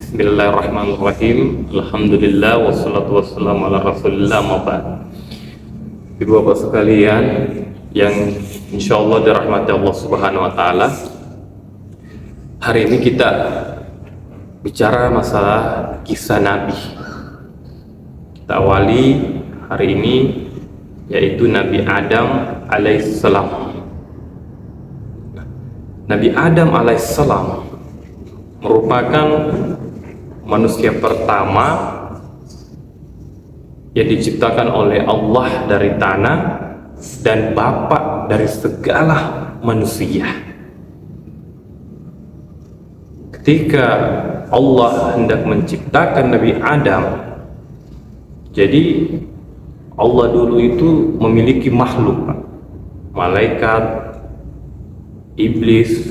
Bismillahirrahmanirrahim. Alhamdulillah wassalatu wassalamu ala Rasulillah mabad. Ibu bapak sekalian yang insyaallah dirahmati Allah Subhanahu wa taala. Hari ini kita bicara masalah kisah Nabi. Kita awali hari ini yaitu Nabi Adam alaihissalam. Nabi Adam alaihissalam merupakan manusia pertama yang diciptakan oleh Allah dari tanah dan bapak dari segala manusia. Ketika Allah hendak menciptakan Nabi Adam, jadi Allah dulu itu memiliki makhluk, malaikat, iblis,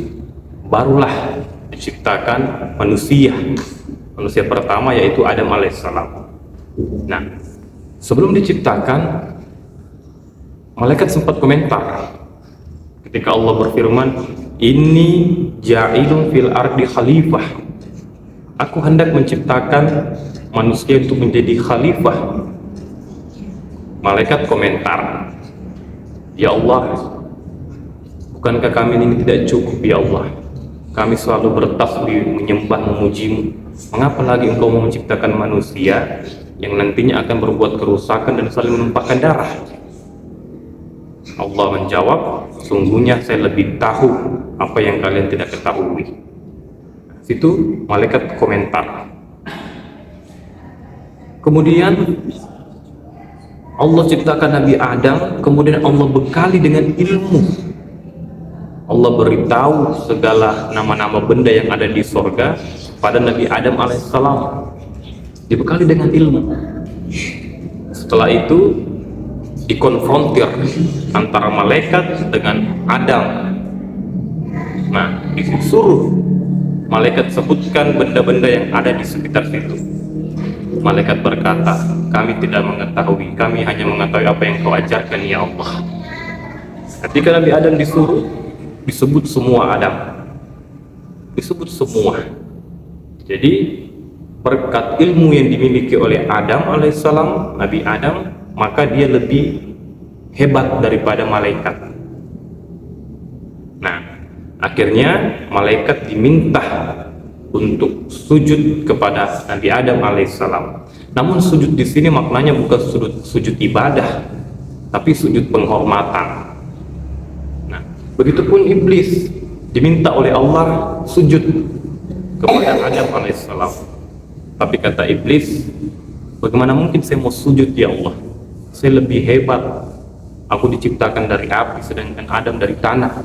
barulah diciptakan manusia pertama yaitu Adam alaihissalam. Nah, sebelum diciptakan, malaikat sempat komentar ketika Allah berfirman, "Inni ja'ilun fil ardi khalifah." Aku hendak menciptakan manusia untuk menjadi khalifah. Malaikat komentar, "Ya Allah, bukankah kami ini tidak cukup ya Allah? Kami selalu bertasbih, menyembah, memujimu. Mengapa lagi engkau mau menciptakan manusia yang nantinya akan berbuat kerusakan dan saling menumpahkan darah?" Allah menjawab, "Sungguhnya saya lebih tahu apa yang kalian tidak ketahui." Situ malaikat komentar. Kemudian Allah ciptakan Nabi Adam, kemudian Allah bekali dengan ilmu. Allah beritahu segala nama-nama benda yang ada di sorga pada Nabi Adam alaihissalam, dibekali dengan ilmu. Setelah itu dikonfrontir antara malaikat dengan Adam. Nah, disuruh malaikat sebutkan benda-benda yang ada di sekitar situ. Malaikat berkata, "Kami tidak mengetahui, kami hanya mengetahui apa yang kau ajarkan ya Allah." Ketika Nabi Adam disuruh, disebut semua Adam, disebut semua. Jadi berkat ilmu yang dimiliki oleh Adam alaihissalam, Nabi Adam, maka dia lebih hebat daripada malaikat. Nah, akhirnya malaikat diminta untuk sujud kepada Nabi Adam alaihissalam. Namun sujud di sini maknanya bukan sujud ibadah, tapi sujud penghormatan. Begitupun iblis diminta oleh Allah sujud kepada Adam alaihissalam. Tapi kata iblis, "Bagaimana mungkin saya mau sujud ya Allah? Saya lebih hebat. Aku diciptakan dari api sedangkan Adam dari tanah."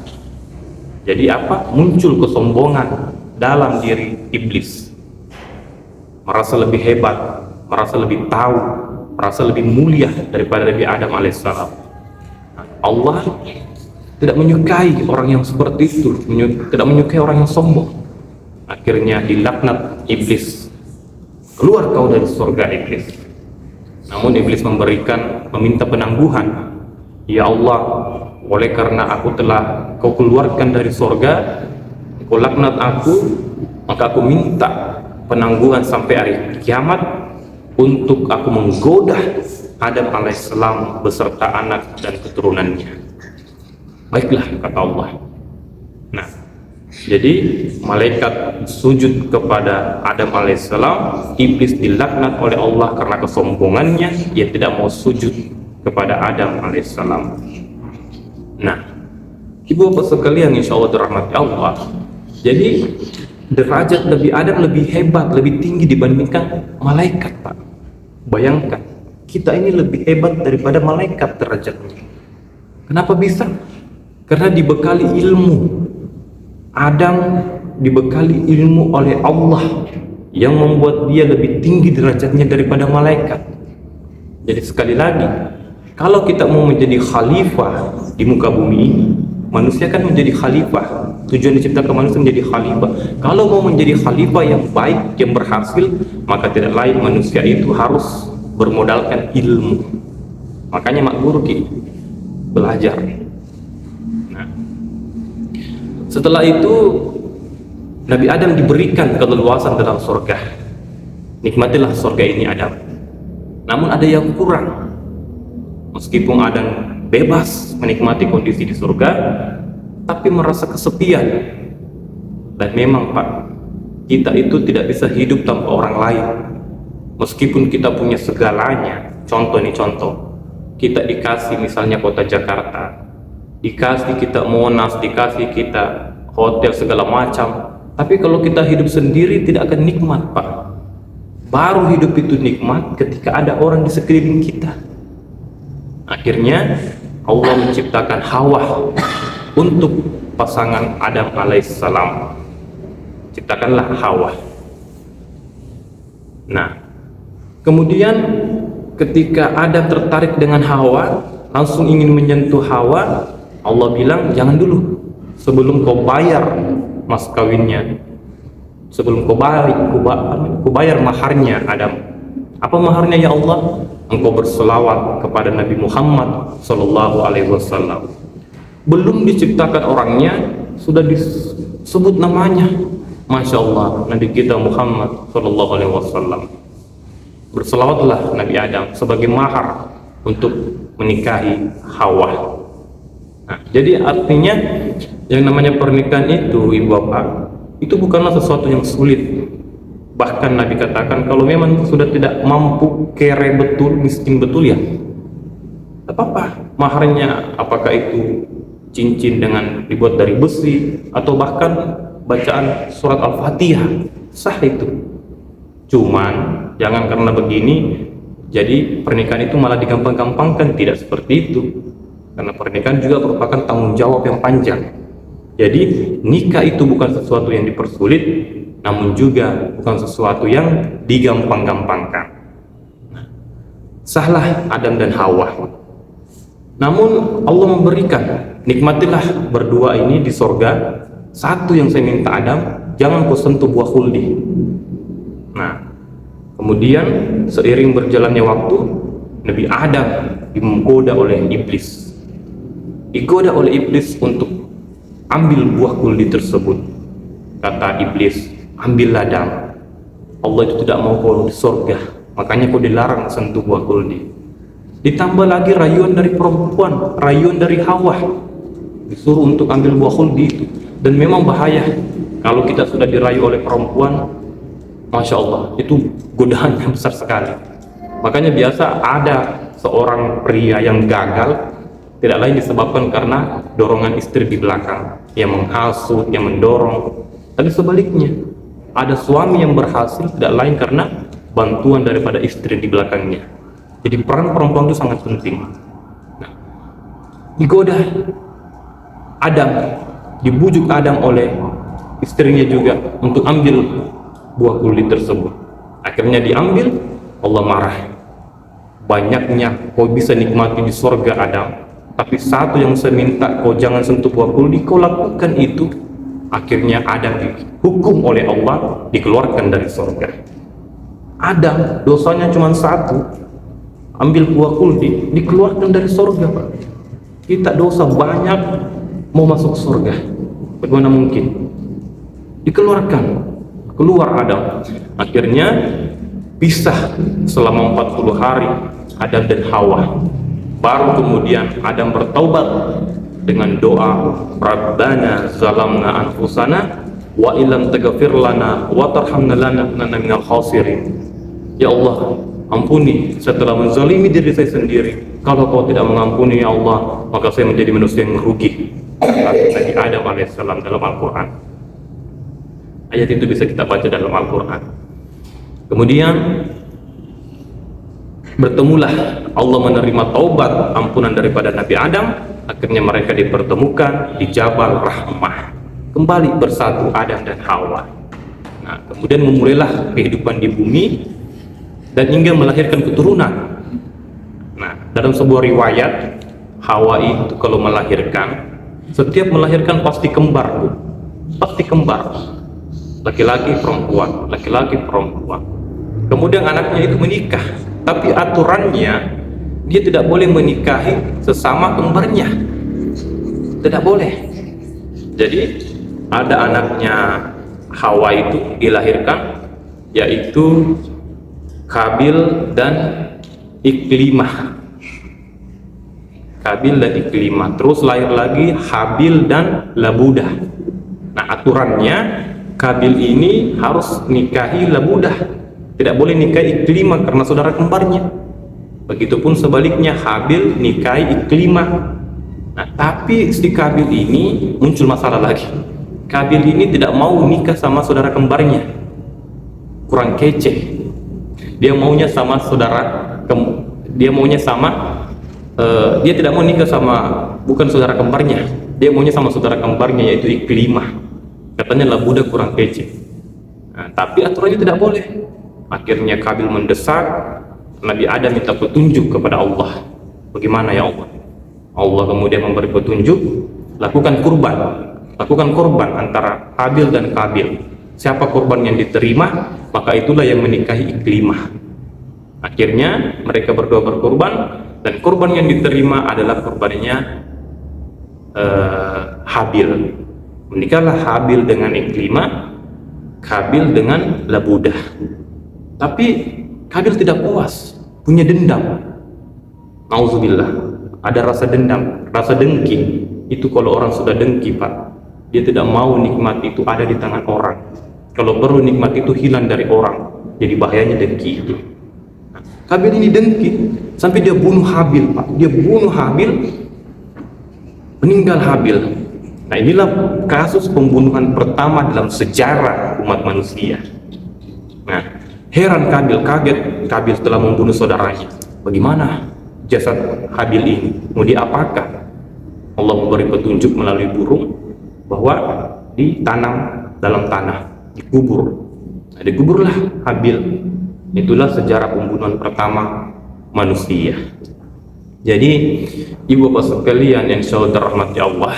Jadi apa? Muncul kesombongan dalam diri iblis. Merasa lebih hebat, merasa lebih tahu, merasa lebih mulia daripada Nabi Adam alaihissalam. Allah tidak menyukai orang yang seperti itu, tidak menyukai orang yang sombong. Akhirnya dilaknat iblis. "Keluar kau dari surga iblis." Namun iblis meminta penangguhan. "Ya Allah, oleh karena aku telah kau keluarkan dari surga, kau laknat aku, maka aku minta penangguhan sampai hari kiamat untuk aku menggoda Adam alaihissalam beserta anak dan keturunannya." Baiklah, kata Allah. Nah, jadi malaikat sujud kepada Adam alaihissalam, iblis dilaknat oleh Allah karena kesombongannya, ia tidak mau sujud kepada Adam alaihissalam. Nah, ibu bapak sekalian insya Allah dirahmati Allah, jadi derajat Nabi Adam lebih hebat, lebih tinggi dibandingkan malaikat, Pak. Bayangkan, kita ini lebih hebat daripada malaikat derajatnya. Kenapa bisa? Karena dibekali ilmu. Adam dibekali ilmu oleh Allah yang membuat dia lebih tinggi derajatnya daripada malaikat. Jadi sekali lagi, kalau kita mau menjadi khalifah di muka bumi ini, manusia kan menjadi khalifah. Tujuan diciptakan manusia menjadi khalifah. Kalau mau menjadi khalifah yang baik, yang berhasil, maka tidak lain manusia itu harus bermodalkan ilmu. Makanya mak guru belajar. Setelah itu Nabi Adam diberikan keleluasan dalam surga. nikmatilah surga ini Adam. Namun ada yang kurang. Meskipun Adam bebas menikmati kondisi di surga, tapi merasa kesepian. Dan memang Pak, kita itu tidak bisa hidup tanpa orang lain. Meskipun kita punya segalanya. Contoh nih, kita dikasih misalnya kota Jakarta, dikasih kita Monas, dikasih kita hotel segala macam, tapi kalau kita hidup sendiri tidak akan nikmat Pak. Baru hidup itu nikmat ketika ada orang di sekeliling kita. Akhirnya Allah menciptakan Hawa untuk pasangan Adam alaihissalam. Ciptakanlah Hawa. Nah, kemudian ketika Adam tertarik dengan Hawa, langsung ingin menyentuh Hawa, Allah bilang jangan dulu, sebelum kau bayar mas kawinnya, sebelum kau bayar maharnya Adam. Apa maharnya ya Allah? Engkau berselawat kepada Nabi Muhammad Sallallahu Alaihi Wasallam. Belum diciptakan orangnya sudah disebut namanya. Masya Allah, Nabi kita Muhammad Sallallahu Alaihi Wasallam. Berselawatlah Nabi Adam sebagai mahar untuk menikahi Hawa. Nah, jadi artinya yang namanya pernikahan itu, ibu bapak, itu bukanlah sesuatu yang sulit. Bahkan Nabi katakan kalau memang sudah tidak mampu, kere betul, miskin betul ya, tak apa-apa. Maharnya apakah itu cincin dengan dibuat dari besi atau bahkan bacaan surat Al-Fatihah, sah itu. Cuman jangan karena begini jadi pernikahan itu malah digampang-gampangkan. Tidak seperti itu, karena pernikahan juga merupakan tanggung jawab yang panjang. Jadi nikah itu bukan sesuatu yang dipersulit, namun juga bukan sesuatu yang digampang-gampangkan. Sahlah Adam dan Hawa. Namun Allah memberikan, nikmatilah berdua ini di sorga. Satu yang saya minta Adam, jangan kau sentuh buah khuldi. Nah, kemudian seiring berjalannya waktu, Nabi Adam digoda oleh iblis. Digoda oleh iblis untuk ambil buah khuldi tersebut. Kata iblis, ambillah Adam. Allah itu tidak mau kau di surga, makanya kau dilarang sentuh buah khuldi. Ditambah lagi rayuan dari perempuan, rayuan dari Hawa, disuruh untuk ambil buah khuldi itu. Dan memang bahaya kalau kita sudah dirayu oleh perempuan. Masya Allah, itu godaan yang besar sekali. Makanya biasa ada seorang pria yang gagal, tidak lain disebabkan karena dorongan istri di belakang yang menghasut, yang mendorong. Tapi sebaliknya, ada suami yang berhasil tidak lain karena bantuan daripada istri di belakangnya. Jadi peran perempuan itu sangat penting. Nah, digoda Adam, dibujuk Adam oleh istrinya juga untuk ambil buah khuldi tersebut. Akhirnya diambil, Allah marah. Banyaknya kau bisa nikmati di surga Adam, tapi satu yang saya minta, kau jangan sentuh buah khuldi, kau lakukan itu. Akhirnya Adam dihukum oleh Allah, dikeluarkan dari surga. Adam dosanya cuma satu, ambil buah khuldi, dikeluarkan dari surga Pak. Kita dosa banyak, mau masuk surga, bagaimana mungkin? Dikeluarkan, keluar Adam. Akhirnya pisah selama 40 hari Adam dan Hawa. Baru kemudian Adam bertaubat dengan doa, Rabbana zalamna anfusana wa illam taghfir lana wa tarhamna lanakunanna minal khasirin. Ya Allah, ampuni saya telah menzalimi diri saya sendiri. Kalau kau tidak mengampuni ya Allah, maka saya menjadi manusia yang merugi. Nabi Adam alaihissalam dalam Al-Quran. Ayat itu bisa kita baca dalam Al-Quran. Kemudian bertemulah, Allah menerima taubat ampunan daripada Nabi Adam. Akhirnya mereka dipertemukan di Jabal Rahmah, kembali bersatu Adam dan Hawa. Nah, kemudian memulailah kehidupan di bumi dan hingga melahirkan keturunan. Nah, dalam sebuah riwayat, Hawa itu kalau melahirkan, setiap melahirkan pasti kembar, Bu. Pasti kembar. Laki-laki perempuan, laki-laki perempuan. Kemudian anaknya itu menikah, tapi aturannya dia tidak boleh menikahi sesama kembarnya, tidak boleh. Jadi ada anaknya Hawa itu dilahirkan, yaitu Kabil dan Iklimah. Kabil dan Iklimah. Terus lahir lagi Habil dan Labudah. Nah, aturannya Kabil ini harus nikahi Labudah, tidak boleh nikahi Iklimah karena saudara kembarnya. Begitupun sebaliknya, Habil nikahi Iklimah. Nah, tapi si Kabil ini muncul masalah lagi. Kabil ini tidak mau nikah sama saudara kembarnya. Kurang kece. Dia maunya sama dia tidak mau nikah sama, bukan saudara kembarnya, dia maunya sama saudara kembarnya yaitu Iklimah. Katanya Labudah kurang kece. Nah, tapi aturannya tidak boleh. Akhirnya Kabil mendesak, Nabi Adam minta petunjuk kepada Allah. Bagaimana ya Allah? Allah kemudian memberi petunjuk, lakukan kurban antara Habil dan Kabil. Siapa kurban yang diterima, maka itulah yang menikahi Iklimah. Akhirnya mereka berdua berkurban, dan kurban yang diterima adalah kurbannya Habil. Menikahlah Habil dengan Iklimah, Kabil dengan Labudah. Tapi Kabil tidak puas, punya dendam. Nauzubillah, ada rasa dendam, rasa dengki. Itu kalau orang sudah dengki, Pak, dia tidak mau nikmat itu ada di tangan orang. Kalau perlu nikmat itu hilang dari orang, jadi bahayanya dengki itu. Kabil ini dengki sampai dia bunuh Habil, Pak. Dia bunuh Habil, meninggal Habil. Nah, inilah kasus pembunuhan pertama dalam sejarah umat manusia. Nah, heran Kabil, kaget Kabil setelah membunuh saudaranya. Bagaimana jasad Habil ini? Mau diapakan? Allah memberi petunjuk melalui burung bahwa ditanam dalam tanah, dikubur. Nah, dikuburlah Habil. Itulah sejarah pembunuhan pertama manusia. Jadi, ibu bapak sekalian yang saudara rahmati Allah.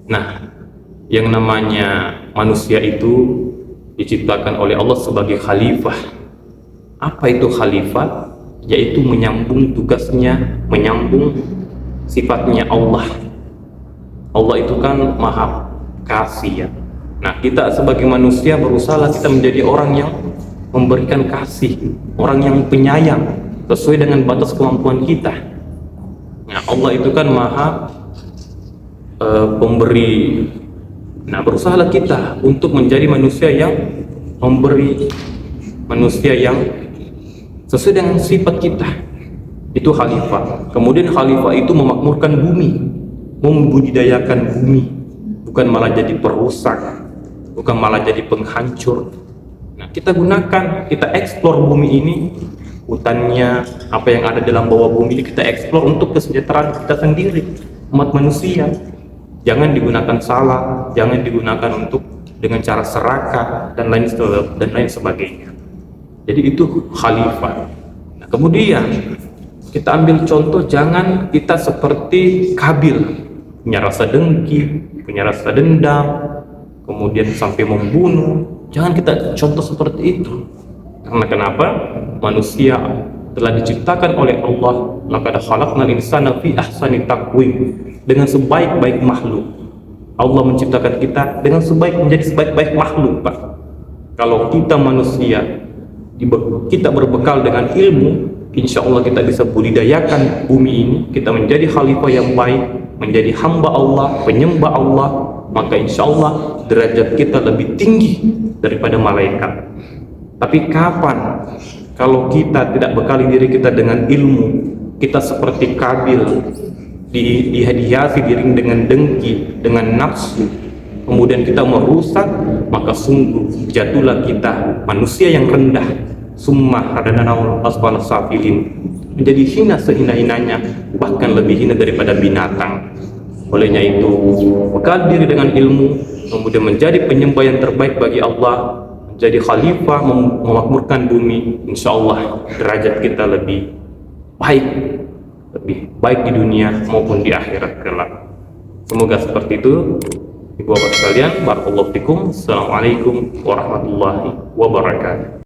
Nah, yang namanya manusia itu diciptakan oleh Allah sebagai khalifah. Apa itu khalifah? Yaitu menyambung tugasnya, menyambung sifatnya Allah. Allah itu kan maha kasih ya. Nah, kita sebagai manusia berusaha kita menjadi orang yang memberikan kasih, orang yang penyayang sesuai dengan batas kemampuan kita. Nah, Allah itu kan maha pemberi. Nah, berusahalah kita untuk menjadi manusia yang memberi, manusia yang sesuai dengan sifat kita. Itu khalifah. Kemudian khalifah itu memakmurkan bumi, membudidayakan bumi, bukan malah jadi perusak, bukan malah jadi penghancur. Nah, kita gunakan, kita eksplor bumi ini, hutannya, apa yang ada dalam bawah bumi ini kita eksplor untuk kesejahteraan kita sendiri, umat manusia. Jangan digunakan salah, jangan digunakan untuk dengan cara serakah dan lain sebagainya. Jadi itu khalifah. Nah, kemudian kita ambil contoh, jangan kita seperti Kabil, punya rasa dengki, punya rasa dendam, kemudian sampai membunuh. Jangan kita contoh seperti itu. Karena kenapa? Manusia telah diciptakan oleh Allah, laqad khalaqnal insana fi ahsani taqwim, dengan sebaik-baik makhluk. Allah menciptakan kita dengan menjadi sebaik-baik makhluk, Pak. Kalau kita manusia, kita berbekal dengan ilmu, insya Allah kita bisa budidayakan bumi ini, kita menjadi khalifah yang baik, menjadi hamba Allah, penyembah Allah, maka insya Allah derajat kita lebih tinggi daripada malaikat. Tapi kapan kalau kita tidak bekali diri kita dengan ilmu, kita seperti Kabil, dihiasi diri dengan dengki, dengan nafsu, kemudian kita merusak, maka sungguh jatuhlah kita manusia yang rendah, summa radadnahu asfala safilin, menjadi hina sehina-hinanya, bahkan lebih hina daripada binatang. Olehnya itu, bekal diri dengan ilmu, kemudian menjadi penyembah yang terbaik bagi Allah, menjadi khalifah, memakmurkan bumi. Insya Allah derajat kita lebih baik di dunia maupun di akhirat kelak. Semoga seperti itu, ibu bapak sekalian. Barakallahu fikum. Assalamualaikum warahmatullahi wabarakatuh.